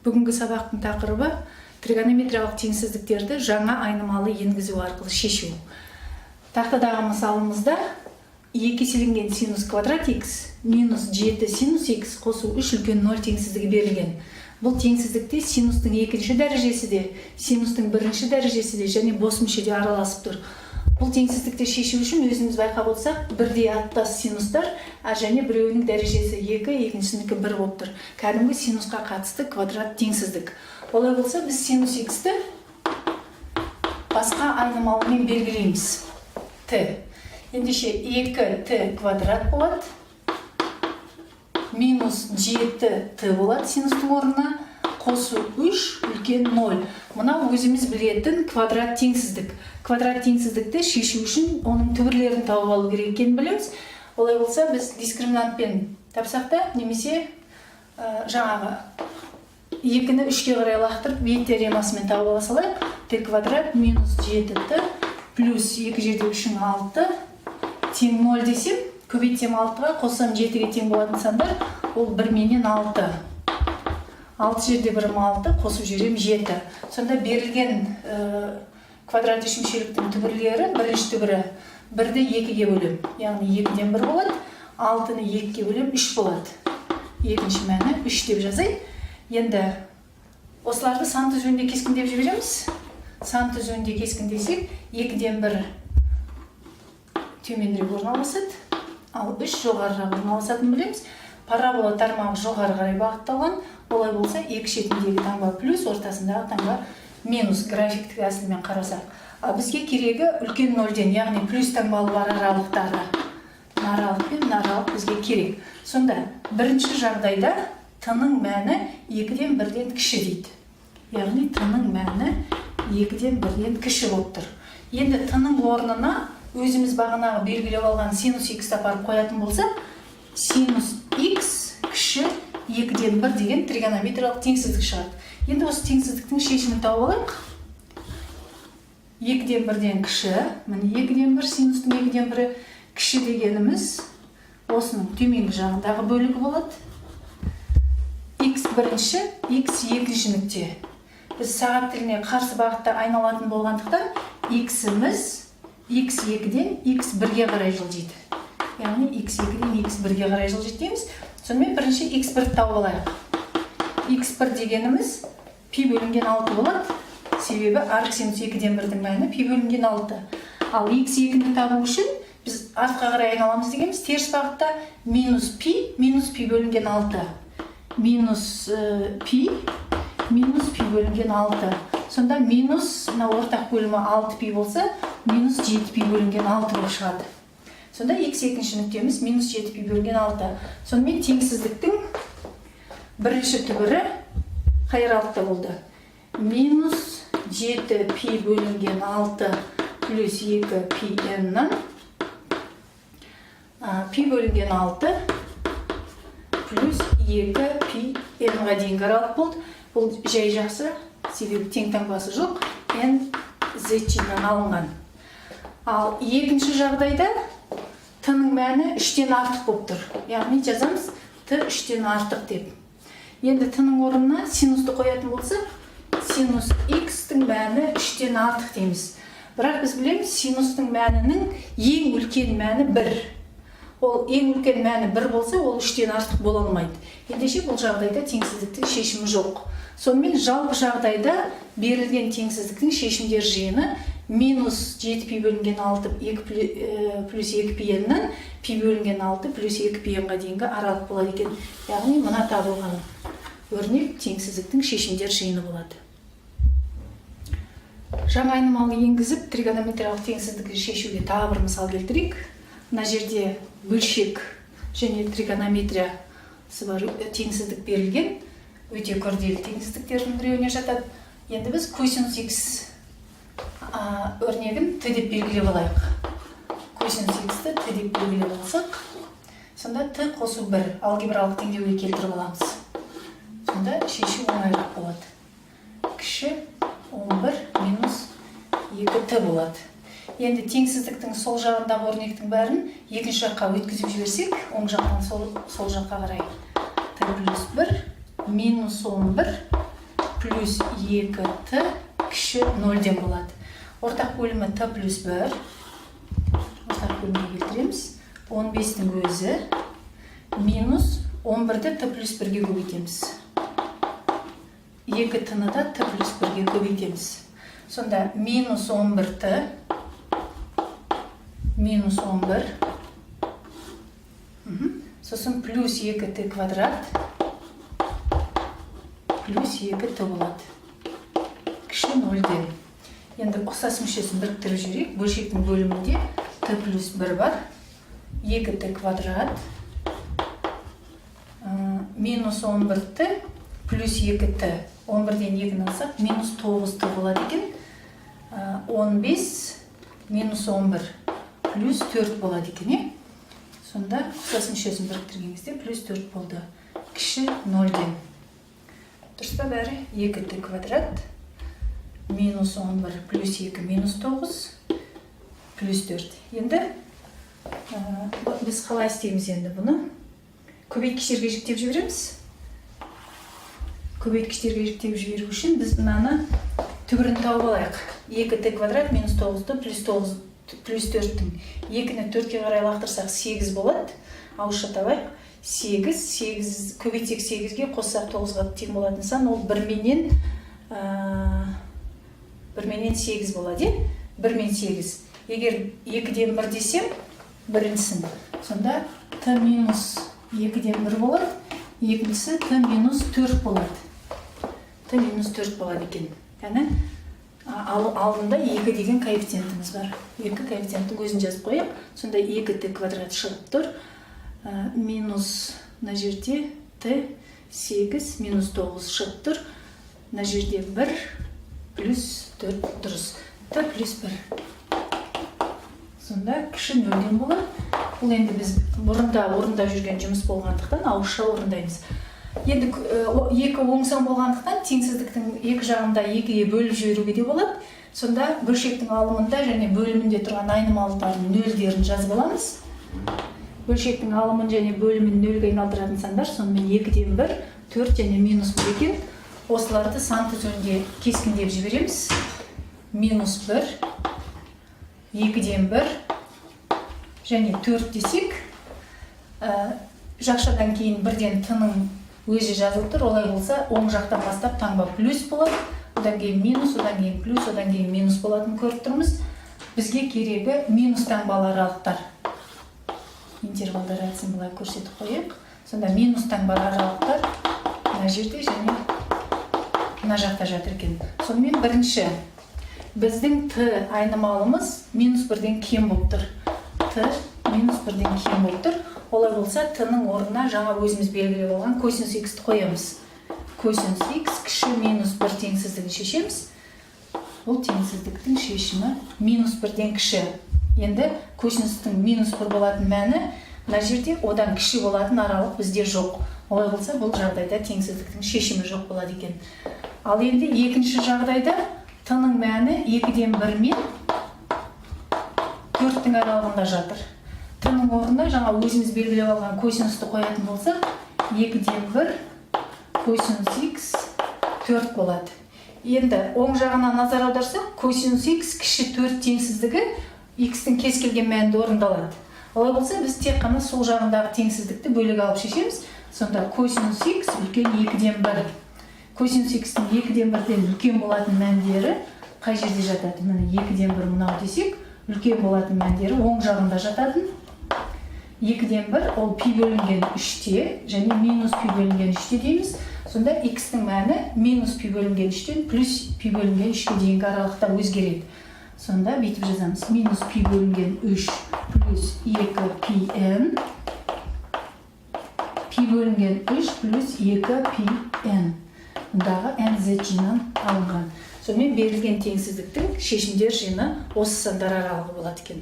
Бүгінгі сабақтың тақырыбы тригонометриялық теңсіздіктерді жаңа айнымалы енгізу арқылы шешу. Тақтадағы мысалымызда 2 еселенген синус квадрат x минус 7 синус x қосу 3 үлкен 0 теңсіздігі берілген. Бұл теңсіздікте синустың екінші дәрежесі де, синустың бірінші дәрежесі де және бос мүшеде араласып тұр. Бұл теңсіздікті шешу үшін өзіміз байқап отырсақ, бірдей аттас синустар, және біреуінің дәрежесі 2, екіншісінікі 1 болып тұр. Кәдімгі синусқа қатысты квадрат теңсіздік. Олай болса, біз синус x-ті басқа айнымалымен белгілейміз. Т. Ендеше 2t квадрат болады, минус 7t болады синустың орнына, қосу 3 үлкен 0. Мұна өзіміз білетін квадрат теңсіздік. Квадрат теңсіздікті шешу үшін оның түбірлерін тауып алу керек екенін білеміз. Олай болса, біз дискриминантпен тапсақ та, немесе жаңағы 2-ні 3-ке қарай лақтырып, бет теоремасымен тауып ала салайық. Т квадрат минус 7t плюс 2 жерде 3-ің 6 тең 0 десем, көбейтсем 6-ға, қоссам 7-ге тең болатын сандар, ол 1 менен 6. 6 жерде 1 6, қосып жерем 7. Сонда берілген квадрат үшіншеліктің түбірлері, бірінші түбірі 1-ді 2-ге бөлем. Яғни 2-ден 1 болады, 6-ны 2-ге бөлем 3 болады. Екінші мәні 3 деп жазайық. Енді осыларды сан түзуінде кескіндеп жібереміз. Сан түзуінде кескіндесек, 2-ден 1 төменірек орналасады, ал 3 жоғарырақ орналасатынын білеміз. Парабола тармағы жоғары қарай бағытталған. Олай болса, екі шетіндегі таңба плюс, ортасындағы таңба минус графиктік әсілмен қарасақ. Бізге керегі үлкен 0-ден, яғни плюс таңбалы бар аралықтары. Аралық пен аралық бізге керек. Сонда, бірінші жағдайда t-ның мәні 2-ден 1-ден кіші дейді. Яғни t-ның мәні 2-ден 1-ден кіші болып тұр. Енді t-ның орнына өзіміз бағанағы белгілеп алған синус x апарып қоятын болса, синус x кіші 2-ден 1 деген тригонометриялық теңсіздік шығады. Енді осы теңсіздіктің шешімін тауып алайық. 2-ден 1-ден кіші, міне 2-ден 1, синустың 2-ден 1 кіші дегеніміз осының төменгі жағындағы бөлігі болады. X бірінші, X екінші нүкте. Біз сағат тіліне қарсы бағытта айналатын болғандықтан, X-іміз X2-ден X1-ге қарай жылжиды. Яғни X2-ден X1-ге қарай жылжиды дейміз. Сонымен бірінші X1 тауып алайық. X1 дегеніміз пи бөлінген 6 болады. Себебі арк синус 2-ден 1-дің мәні пи бөлінген 6. Ал X2-ні табу үшін біз артқа қарай айналамыз дегеніміз теріс бағытта минус пи бөлінген 6. Минус пи бөлінген 6. Сонда минус, ортақ бөлімі 6π болса, минус 7π бөлінген 6 болып шығады. Сонда x екінші нүктеміз минус 7π бөлінген 6. Сонымен теңсіздіктің бірінші түбірі қайыралықта болды. Минус 7π бөлінген 6 плюс 2πn-нан π бөлінген 6 плюс 2πn-ға дейінгі аралық болды. Бұл жай жақсы. Себебі тең таңбасы жоқ, n z-чиннан алынған. Ал екінші жағдайда t-ның мәні 3-тен артық болып тұр. Яғни жазамыз t 3-тен артық деп. Енді t-ның орнына синусты қоятын болса, синус x-тің мәні 3-тен артық дейміз. Бірақ біз білеміз, синустың мәнінің ең үлкен мәні 1. Ол ең үлкен мәні 1 болса, ол 3-тен артық бола алмайды. Ендеше бұл жағдайда теңсіздіктің шешімі жоқ. Сонымен жалпы жағдайда берілген теңсіздіктің шешімдер жиыны минус 7π бөлінген 6 плюс 2πn-нан π бөлінген 6 плюс 2πn-ға дейінгі аралық болады екен. Яғни мына табылған өрнек теңсіздіктің шешімдер жиыны болады. Жаңа айнымалы енгізіп, тригонометриялық теңсіздікті шешуге тағы бір мысал келтірейік. Мына жерде бөлшек және тригонометриясы бар теңсіздік берілген. Өте күрделі теңсіздіктердің біреуіне жатады. Енді біз косинус x өрнегін t деп белгілеп алайық. Косинус x-ті t деп белгілеп алсақ, сонда t қосу 1 алгебралық теңдеуге келтіріп аламыз. Сонда шешу оңайырақ болады. Кіші 11 минус 2t болады. Енді теңсіздіктің сол жағындағы өрнектің бәрін екінші жаққа өткізіп жіберсек, оң жақтан сол жаққа қарай t плюс 1 минус 11 плюс 2t кіші 0-ден болады. Ортақ бөлімі t плюс 1. Ортақ бөлімге келтіреміз. 15-тің өзі минус 11-ді t плюс 1-ге көбейтеміз. 2t-ны да t плюс 1-ге көбейтеміз. Сонда минус 11t минус 11. Сосын плюс 2t квадрат плюс 2t болады. Кіші 0-ден. Енді ұқсас мүшесін біріктіріп жіберейік. Бөлшектің бөлімінде t плюс 1 бар. 2t квадрат минус 11t плюс 2t. 11-ден 2-ні алсақ минус 9t болады екен. 15 минус 11 плюс 4 болады екен. Сонда ұқсас мүшесін біріктірген кезде плюс 4 болды. Кіші 0-ден. Дұрыс па бәрі? 2t квадрат минус 11 плюс 2 минус 9 плюс 4. Енді біз қалай істейміз енді бұны? Көбейткіштерге жіктеп жібереміз. Көбейткіштерге жіктеп жіберу үшін біз мынаны түбірін тауып алайық. 2t квадрат минус 9 плюс 4-тің 2-ні 4-ке қарай лақтырсақ 8 болады. Ауызша табайық. 8 көбейтсек 8-ге қоссақ 9-ға тең болатын сан, ол 1-менен 8 болады. 1-мен 8. Егер 2-ден 1 десем, біріншісін. Сонда t минус 2-ден 1 болады. Екіншісі t минус 4 болады. t минус 4 болады екен. Яғни алдында 2 деген коэффициентіміз бар. 2 коэффициенттің өзін жазып қойып, сонда 2t квадрат шығып тұр. Минус на жерде t 8 минус 9 шығып тұр. На жерде 1 плюс 4 дұрыс. t плюс 1. Сонда кіші 0-ден болады. Бұл енді біз орында жүрген жұмыс болғандықтан ауызша орындаймыз. Енді 2 оңсан болғандықтан теңсіздіктің екі жағында 2-ге бөліп жіберуге де болады. Сонда бөлшектің алымында және бөлімінде тұрған айнымалылардың нөлдерін жазып аламыз. Бөлшектің алымын және бөлімін нөлге айналдыратын сандар, сонымен 2-ден 1, 4 және минус 1 екен. Осыларды сан түрінде кескіндеп жібереміз. Минус 1, 2-ден 1 және 4 десек, жақшадан кейін 1-ден t-ның өзі жазылып тұр. Олай болса, оң жақтан бастап таңба плюс болады. Одан кейін минус, одан кейін плюс, одан кейін минус болатын көріп тұрмыз. Бізге керегі минус таңбалы аралықтар. Интервалдар әдісін бұлай көрсетіп қойық. Сонда минус таңбалы аралықтар мына жерде және мына жақта жатыр екен. Сонымен бірінші, біздің t айнымалымыз минус 1-ден кем болып тұр. t минус 1-ден кем болып тұр. Олай болса, t-ның орнына жаңа өзіміз белгілеп алған косинус x-ті қоямыз. Косинус x кіші минус 1 теңсіздігін шешеміз. Бұл теңсіздіктің шешімі минус 1-ден кіші. Енді косинустың минус 1 болатын мәні, мына жерде одан кіші болатын аралық бізде жоқ. Олай болса, бұл жағдайда теңсіздіктің шешімі жоқ болады екен. Ал енді екінші жағдайда t-ның мәні 2-ден 1 мен 4-тің аралығында жатыр. t-ның орнына жаңа өзіміз белгілеп алған косинусты қоятын болса, 2-ден 1 косинус x 4 болады. Енді оң жағына назар аударсақ, косинус x кіші 4 теңсіздігі x-тің кез келген мәнінде орындалады. Олай болса, біз тек қана сол жағындағы теңсіздікті бөлек алып шешеміз. Сонда косинус x үлкен 2-ден 1. Косинус x-тің 2-ден 1-ден үлкен болатын мәндері қай жерде жатады? Міне 2-ден 1 мынау десек, үлкен болатын мәндері оң жағында жатады. 2-ден 1 ол пи бөлінген 3-те және минус пи бөлінген 3-те дейміз. Сонда x-тің мәні минус пи бөлінген 3-тен плюс пи бөлінген 3-ке дейінгі аралықта өзгереді. Сонда бүйтіп жазамыз. Минус пи бөлінген 3 плюс 2 пи n. Пи бөлінген 3 плюс 2 пи n. Мұндағы nz жинан алынған. Сонымен берілген теңсіздіктің шешімдер жиыны осы сандар аралығы болады екен.